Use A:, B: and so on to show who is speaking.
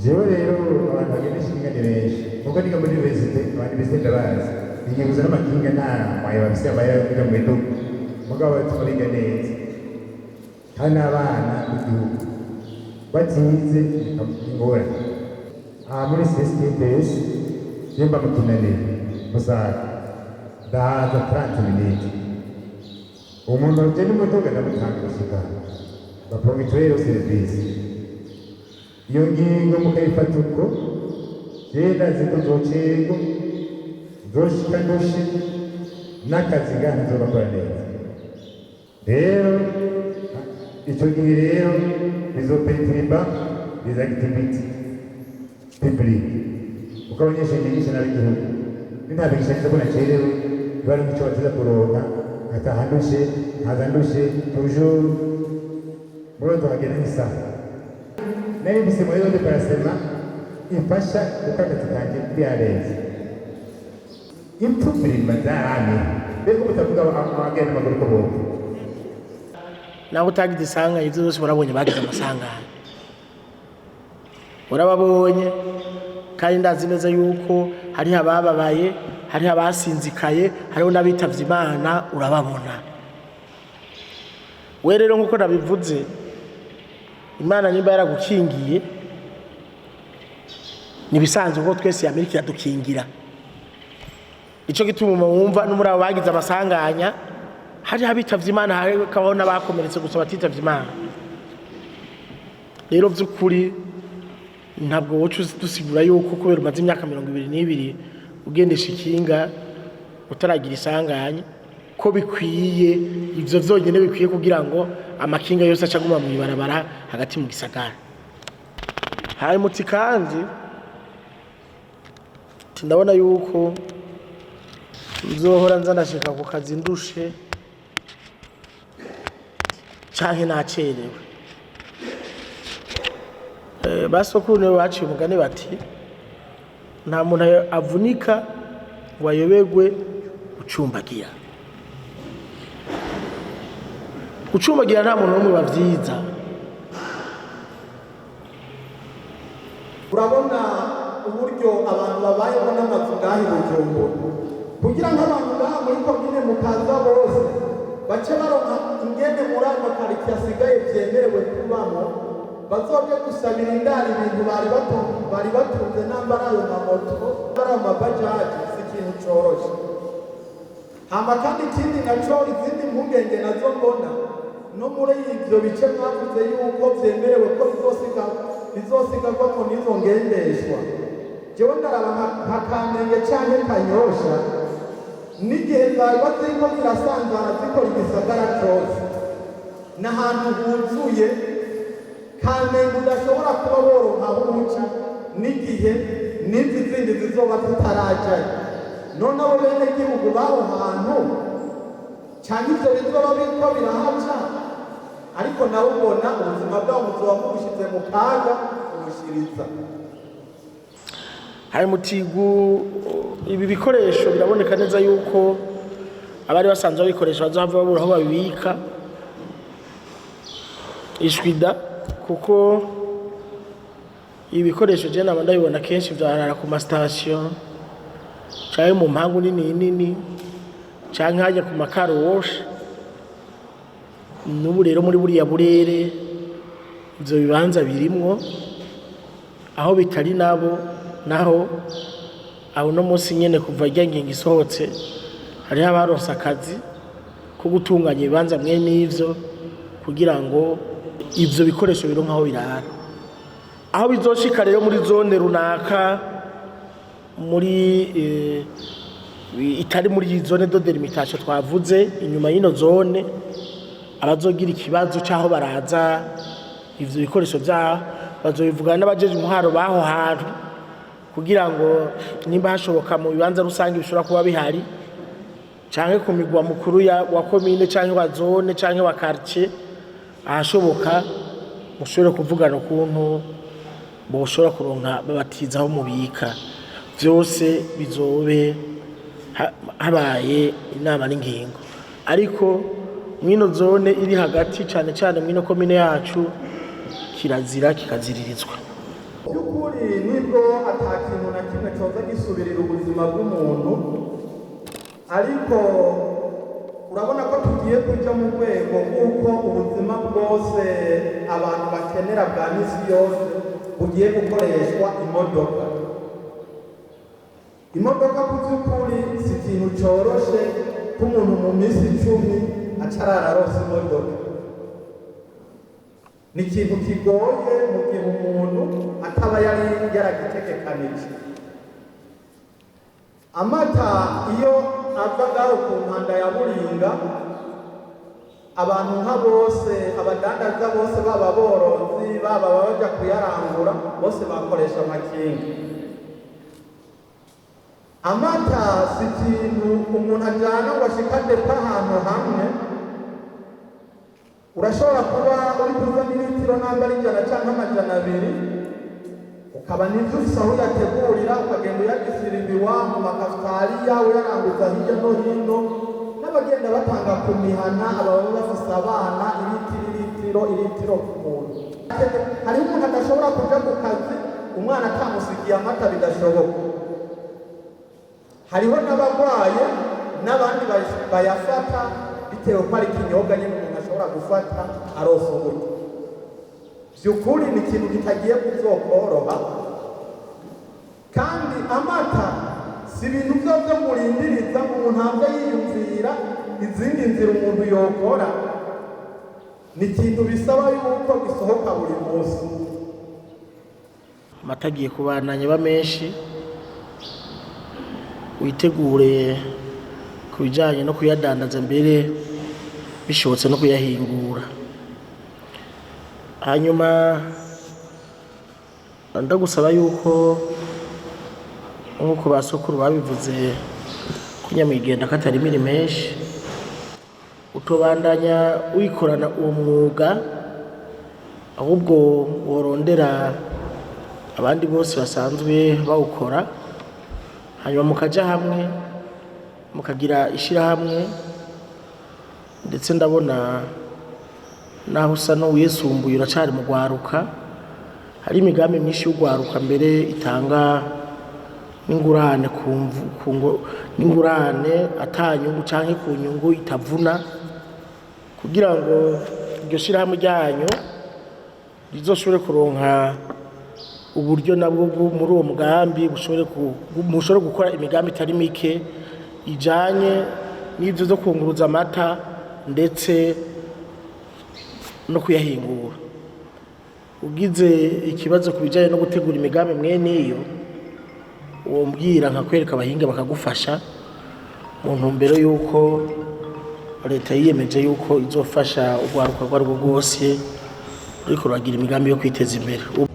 A: jewe rero abantu bagenda ishinga ni benshi kuko niga muri universite abantu bise ndabazi ingingo n'amakinga nta maye bafise abaye kwiga mu bihugu mugabo turiga neza kandi abana b'igihugu batize ingora muri CSTPS yemba mukinane musaga ndaza 30 minutes umuntu ugenda umutoga ndamutanga gushika bapromitoire service iyo ngingo mukayifata uko genda zikuzocego zoshika ndoshe n'akazi gana zobakora neza rero icyo gihe rero bizopetiriba les activités publiques uko abanyeshuri bigisha n'ab'igihugu n'intabigisha neza ko nacerewe bari muco bateza kuronka atahandushe ntazandushe toujours muri tuhagenda nk'isaha nari mbise muri yode parasema ifasha gukanda tutangiye kuri arezi impfupirima zarame mbega ubutavuga abagenda amaguru ko bomba
B: nawe utagize isanganya ibyo zose urabonye bagize amasanganya urababonye kandi ndazi neza yuko hariho abababaye hariho abasinzikaye hariho n'abitavye Imana urababona we rero nk'uko nabivuze Imana nimba yaragukingiye nibisanzwe ko twese Amerika yadukingira ico gituma wumva n'umuri abo bagize amasanganya hari abitavye Imana hari kabona bakomeretse gusa batitavye Imana rero by'ukuri ntabwo wocu dusigura yuko kubera umaze imyaka 22 ugendesha ikinga utaragira isanganya ko bikwiye ivyo vyonyene bikwiye kugira ngo amakinga yose acaguma mu ibarabara hagati mu gisagara hari muti kandi ndabona yuko nzohora nzanashika ku kazi ndushe canke nacerewe basokuru baciye umugani bati nta muntu avunika wayoberwe ucumbagira nta muntu n'umwe bavyiza
C: urabona uburyo abantu babayeho n'amazu ngahi Bujumbura kugira ngo abantu ngaha muri komine mukaza bose bace baronka ingene muri ayo karitsiye asigaye vyemerewe kubamo bazoje gusabira indari ibintu bari batunze nambara ayo mamoto bari amabajaji si ikintu coroshe hama kandi ikindi naco izindi mpungenge nazo mbona no muri ivyo bice mwavuze yuko vyemerewe ko bizosigagwamo n'izo ngendeshwa jewe ndaraba nka Kamenge canke Kanyosha n'igihe zaba ziriko zirasanzara zikora igisagara cose n'ahantu huzuye Kamenge udashobora kuba boronka aho uca n'igihe n'izi zindi zizoba zitarajayo none abo bene gihugu baho hantu canke ivyo bizoba biriko birahaca ariko nawe ubona ubuzima bwabo buzoba bugushize mu kaga ubushiriza
B: hari mutigu ibi bikoresho biraboneka neza yuko abari basanzwe babikoresha bazohava babura aho babibika ishwida kuko ibikoresho je naba ndabibona kenshi vyarara ku mastation canke mu mpangu nini canke hajya ku makaro wash n'ubu rero muri buriya burere ivyo bibanza birimwo aho bitari nabo naho aho no munsi nyene kuva ryanginga isohotse hari abaronse akazi ko gutunganya ibibanza mwe n'ivyo kugira ngo ivyo bikoresho bironka aho birara aho bizoshika rero muri zone runaka muri itari muri zone de delimitation twavuze inyuma y'ino zone abazogira ikibazo cyaho baraza ivyo bikoresho bya bazobivugana n'abajeje umuharo baho hantu kugira ngo nimba hashoboka mu bibanza rusange bishobora kuba bihari canke ku migwa mukuru wa komine canke wa zone canke wa quartier ahashoboka mushobora kuvugana ukuntu boshobora kuronka babatizaho mubika vyose bizobe habaye inama n'ingingo ariko mwino zone iri hagati cyane mwino komine yacu kirazira kikaziririzwa
C: by'ukuri nibwo ata kintu na kimwe coza gisubirira ubuzima bw'umuntu, ariko urabona ko tugiye kuja mu rwego rw'uko ubuzima bwose abantu bakenera bwa misi yose bugiye gukoreshwa imodoka. Imodoka ku by'ukuri si ikintu coroshe ko umuntu mu minsi 10 acarara arose imodoka. Ni ikintu kigoye mu gihe umuntu ataba yari yaragitegekanije. Amata iyo ava ngaho ku mpanda ya Buringa, abantu nka bose, abadandaza bose, baba borozi, baba baja kuyarangura, bose bakoresha amakinga. Amata si ikintu umuntu ajana ngo ashika depa ahantu hamwe. Urashobora kuba uri kuzana litiro namba ari 100 canke 200, ukaba n'ivyo ufise aho uyategurira, ukagenda uyagisiriza iwanyu mu makafitariya, uyaranguza hirya no hino, n'abagenda batanga ku mihana, ababa bafise abana, ilitiro ku muntu. Hariho umuntu adashobora kuja ku kazi umwana atamusigiye amata, bidashoboka. Hariho n'abarwaye n'abandi bayafata bitewe ko ari ikinyobwa nyine umuntu ashobora gufata arosohoye. By'ukuri ni ikintu kitagiye kuzokoroha, kandi amata si ibintu byo murindiriza ngo umuntu ave yiyumvira izindi nzira umuntu yokora. Ni ikintu bisaba yuko gisohoka buri munsi.
B: Amata agiye kubananya ba menshi, witegure ku bijyanye no kuyadandaza mbere bishobotse no kuyahingura. Hanyuma ndagusaba yuko nk'uko basokuru babivuze ko nyamwigenda katari miri menshi, utobandanya wikorana uwo mwuga, ahubwo worondera abandi bose basanzwe bawukora, hanyuma mukaja hamwe mukagira ishirahamwe. Ndetse ndabona naho usa n'uwisumbuye uracari mu gwaruka, hari imigambi myinshi y'ugwaruka mbere itanga n'ingurane n'ingurane atanyungu canke ku nyungu itavuna, kugira ngo iryo shirahamwe ryanyu rizoshobore kuronka uburyo nabwo muri uwo mugambi mushobore gukora imigambi itari mike ijanye n'ivyo zo kunguruza amata ndetse no kuyahingura. Ugize ikibazo ku bijanye no gutegura imigambi mwene iyo, wombwira nkakwereka abahinga bakagufasha, mu ntumbero yuko leta yiyemeje yuko izofasha urwaruka rwarwo rwose ariko ruragira imigambi yo kwiteza imbere.